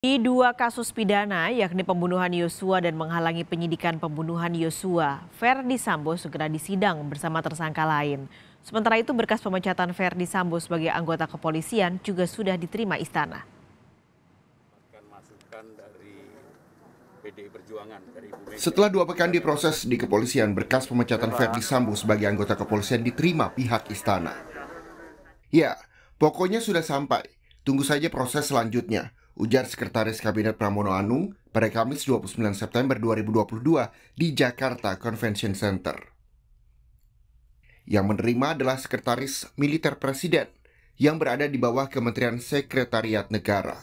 Di dua kasus pidana, yakni pembunuhan Yosua dan menghalangi penyidikan pembunuhan Yosua, Verdi Sambo segera disidang bersama tersangka lain. Sementara itu berkas pemecatan Verdi Sambo sebagai anggota kepolisian juga sudah diterima istana. Masukan dari PDI Perjuangan dari Ibu Mega. Setelah 2 pekan diproses di kepolisian, berkas pemecatan Verdi Sambo sebagai anggota kepolisian diterima pihak istana. Ya, pokoknya sudah sampai. Tunggu saja proses selanjutnya, ujar Sekretaris Kabinet Pramono Anung pada Kamis 29 September 2022 di Jakarta Convention Center. Yang menerima adalah Sekretaris Militer Presiden yang berada di bawah Kementerian Sekretariat Negara.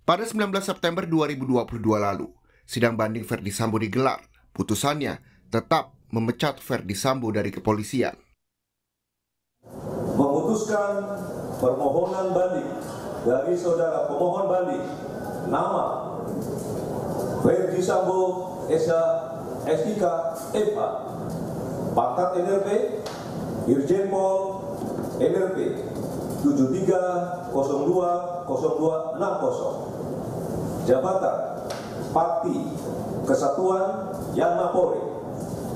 Pada 19 September 2022 lalu, sidang banding Verdi Sambo digelar. Putusannya tetap memecat Verdi Sambo dari kepolisian. Memutuskan permohonan banding dari saudara pemohon banding nama Verdi Sambo SIK MH, pangkat NRP, Irjen Pol NRP 73020260, jabatan Pakti Kesatuan Yang Mapolri.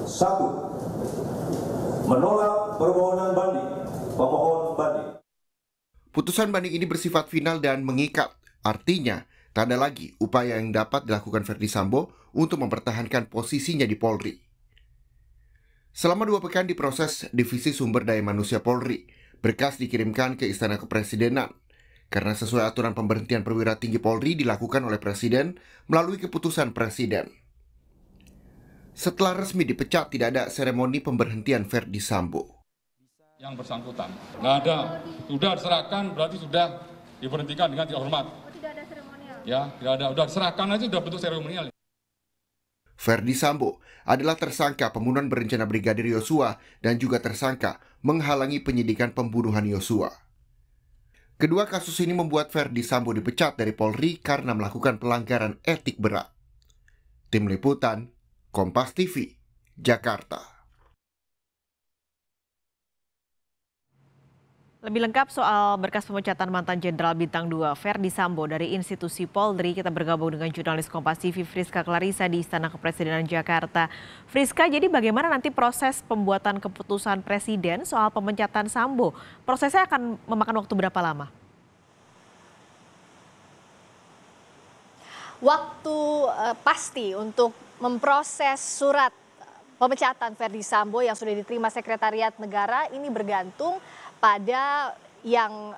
1. Menolak permohonan banding pemohon banding. Putusan banding ini bersifat final dan mengikat. Artinya, tak ada lagi upaya yang dapat dilakukan Verdi Sambo untuk mempertahankan posisinya di Polri. Selama 2 pekan diproses Divisi Sumber Daya Manusia Polri, berkas dikirimkan ke Istana Kepresidenan. Karena sesuai aturan pemberhentian perwira tinggi Polri dilakukan oleh Presiden melalui keputusan Presiden. Setelah resmi dipecat, tidak ada seremoni pemberhentian Verdi Sambo. Yang bersangkutan nggak ada, sudah diserahkan berarti sudah diberhentikan dengan tidak hormat. Tidak ada seremonial. Ya, tidak ada, sudah diserahkan aja sudah bentuk seremonial. Verdi Sambo adalah tersangka pembunuhan berencana Brigadir Yosua dan juga tersangka menghalangi penyidikan pembunuhan Yosua. Kedua kasus ini membuat Verdi Sambo dipecat dari Polri karena melakukan pelanggaran etik berat. Tim Liputan, Kompas TV, Jakarta. Lebih lengkap soal berkas pemecatan mantan Jenderal Bintang 2 Verdi Sambo dari institusi Polri, kita bergabung dengan jurnalis Kompas TV Friska Clarissa di Istana Kepresidenan Jakarta. Friska, jadi bagaimana nanti proses pembuatan keputusan Presiden soal pemecatan Sambo? Prosesnya akan memakan waktu berapa lama? Waktu pasti untuk memproses surat pemecatan Verdi Sambo yang sudah diterima Sekretariat Negara ini bergantung pada yang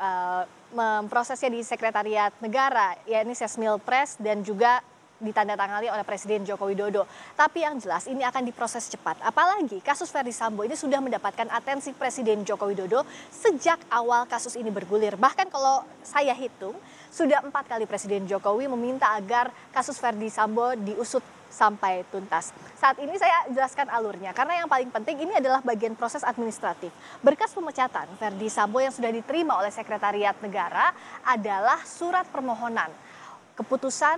memprosesnya di Sekretariat Negara, yakni Sesmilpres dan juga ditandatangani oleh Presiden Joko Widodo. Tapi yang jelas ini akan diproses cepat. Apalagi kasus Verdi Sambo ini sudah mendapatkan atensi Presiden Joko Widodo sejak awal kasus ini bergulir. Bahkan kalau saya hitung, sudah 4 kali Presiden Jokowi meminta agar kasus Verdi Sambo diusut sampai tuntas. Saat ini saya jelaskan alurnya, karena yang paling penting ini adalah bagian proses administratif. Berkas pemecatan Verdi Sambo yang sudah diterima oleh Sekretariat Negara adalah surat permohonan keputusan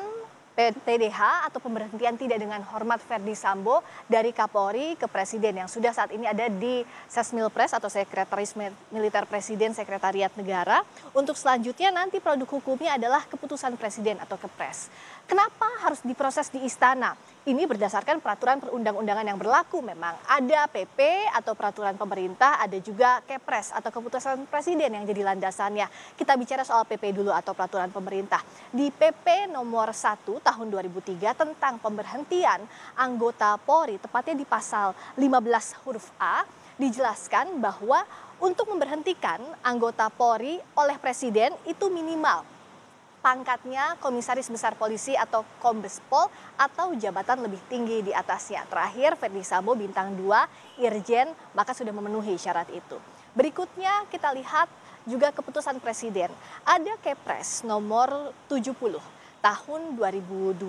PTDH atau pemberhentian tidak dengan hormat Verdi Sambo dari Kapolri ke Presiden yang sudah saat ini ada di Sesmilpres atau Sekretaris Militer Presiden Sekretariat Negara. Untuk selanjutnya nanti produk hukumnya adalah keputusan Presiden atau Kepres. Kenapa harus diproses di istana? Ini berdasarkan peraturan perundang-undangan yang berlaku memang. Ada PP atau peraturan pemerintah, ada juga Kepres atau keputusan Presiden yang jadi landasannya. Kita bicara soal PP dulu atau peraturan pemerintah. Di PP nomor 1 tahun 2003 tentang pemberhentian anggota Polri, tepatnya di pasal 15 huruf A, dijelaskan bahwa untuk memberhentikan anggota Polri oleh Presiden itu minimal pangkatnya Komisaris Besar Polisi atau Kombespol atau jabatan lebih tinggi di atasnya. Terakhir Verdi Sambo bintang 2 Irjen maka sudah memenuhi syarat itu. Berikutnya kita lihat juga keputusan Presiden. Ada Kepres nomor 70 tahun 2002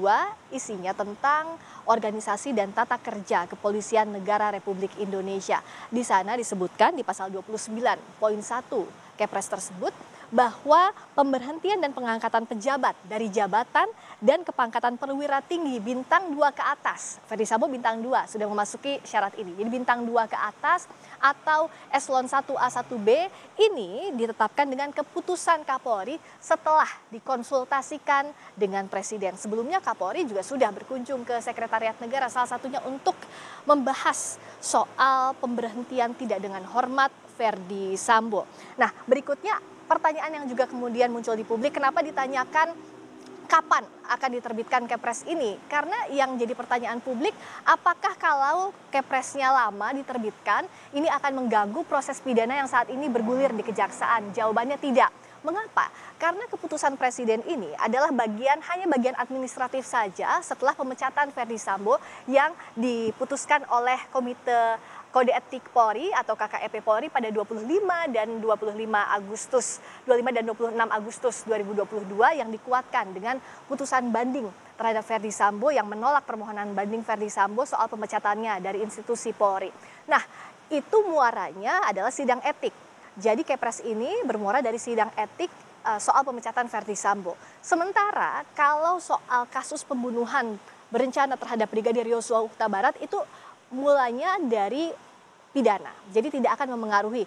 isinya tentang organisasi dan tata kerja Kepolisian Negara Republik Indonesia. Di sana disebutkan di pasal 29 poin 1 Kepres tersebut bahwa pemberhentian dan pengangkatan pejabat dari jabatan dan kepangkatan perwira tinggi bintang 2 ke atas. Ferdi Sambo bintang 2 sudah memasuki syarat ini. Jadi bintang 2 ke atas atau eselon 1A 1B ini ditetapkan dengan keputusan Kapolri setelah dikonsultasikan dengan Presiden. Sebelumnya Kapolri juga sudah berkunjung ke Sekretariat Negara salah satunya untuk membahas soal pemberhentian tidak dengan hormat Ferdi Sambo. Nah, berikutnya pertanyaan yang juga kemudian muncul di publik, kenapa ditanyakan kapan akan diterbitkan Kepres ini? Karena yang jadi pertanyaan publik, apakah kalau Kepresnya lama diterbitkan, ini akan mengganggu proses pidana yang saat ini bergulir di Kejaksaan? Jawabannya tidak. Mengapa? Karena keputusan Presiden ini adalah hanya bagian administratif saja setelah pemecatan Ferdi Sambo yang diputuskan oleh Komite Kode Etik Polri atau KKEP Polri pada 25 dan 26 Agustus 2022 yang dikuatkan dengan putusan banding terhadap Ferdi Sambo yang menolak permohonan banding Ferdi Sambo soal pemecatannya dari institusi Polri. Nah, itu muaranya adalah sidang etik. Jadi Kepres ini bermuara dari sidang etik soal pemecatan Ferdi Sambo. Sementara kalau soal kasus pembunuhan berencana terhadap Brigadir Yosua Huta Barat itu mulanya dari pidana. Jadi tidak akan memengaruhi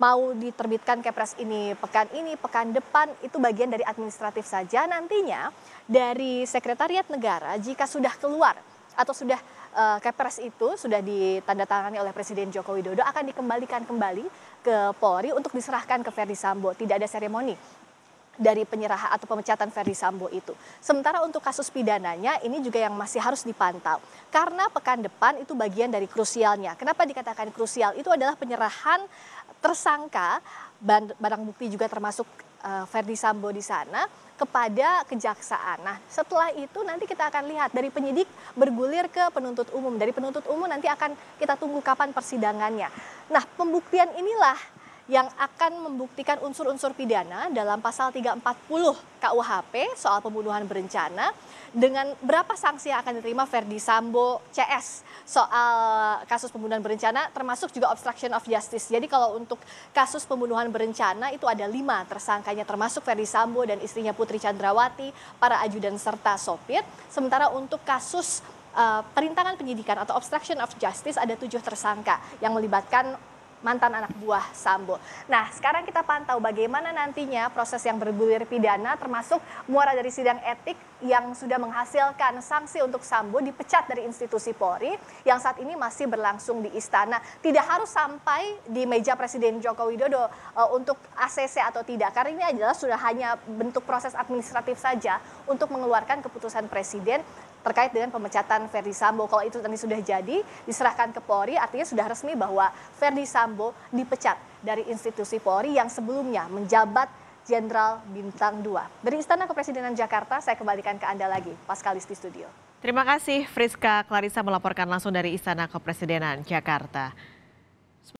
mau diterbitkan Kepres ini, pekan depan, itu bagian dari administratif saja. Nantinya dari Sekretariat Negara jika sudah keluar atau sudah Kepres itu sudah ditandatangani oleh Presiden Joko Widodo akan dikembalikan kembali ke Polri untuk diserahkan ke Ferdi Sambo. Tidak ada seremoni dari penyerahan atau pemecatan Ferdi Sambo itu. Sementara untuk kasus pidananya ini juga yang masih harus dipantau. Karena pekan depan itu bagian dari krusialnya. Kenapa dikatakan krusial? Itu adalah penyerahan tersangka, barang bukti juga termasuk Ferdi Sambo di sana kepada kejaksaan. Nah, setelah itu nanti kita akan lihat dari penyidik bergulir ke penuntut umum. Dari penuntut umum nanti akan kita tunggu kapan persidangannya. Nah, pembuktian inilah yang akan membuktikan unsur-unsur pidana dalam pasal 340 KUHP soal pembunuhan berencana dengan berapa sanksi yang akan diterima Ferdi Sambo CS soal kasus pembunuhan berencana termasuk juga obstruction of justice. Jadi kalau untuk kasus pembunuhan berencana itu ada 5 tersangkanya termasuk Ferdi Sambo dan istrinya Putri Chandrawati, para ajudan serta sopir. Sementara untuk kasus perintangan penyidikan atau obstruction of justice ada 7 tersangka yang melibatkan mantan anak buah Sambo. Nah, sekarang kita pantau bagaimana nantinya proses yang bergulir pidana termasuk muara dari sidang etik yang sudah menghasilkan sanksi untuk Sambo dipecat dari institusi Polri yang saat ini masih berlangsung di istana. Tidak harus sampai di meja Presiden Joko Widodo untuk ACC atau tidak. Karena ini adalah sudah hanya bentuk proses administratif saja untuk mengeluarkan keputusan Presiden terkait dengan pemecatan Ferdi Sambo. Kalau itu tadi sudah jadi, diserahkan ke Polri, artinya sudah resmi bahwa Ferdi Sambo dipecat dari institusi Polri yang sebelumnya menjabat Jenderal Bintang 2. Dari Istana Kepresidenan Jakarta, saya kembalikan ke Anda lagi, Paskalis di studio. Terima kasih Friska Clarissa melaporkan langsung dari Istana Kepresidenan Jakarta.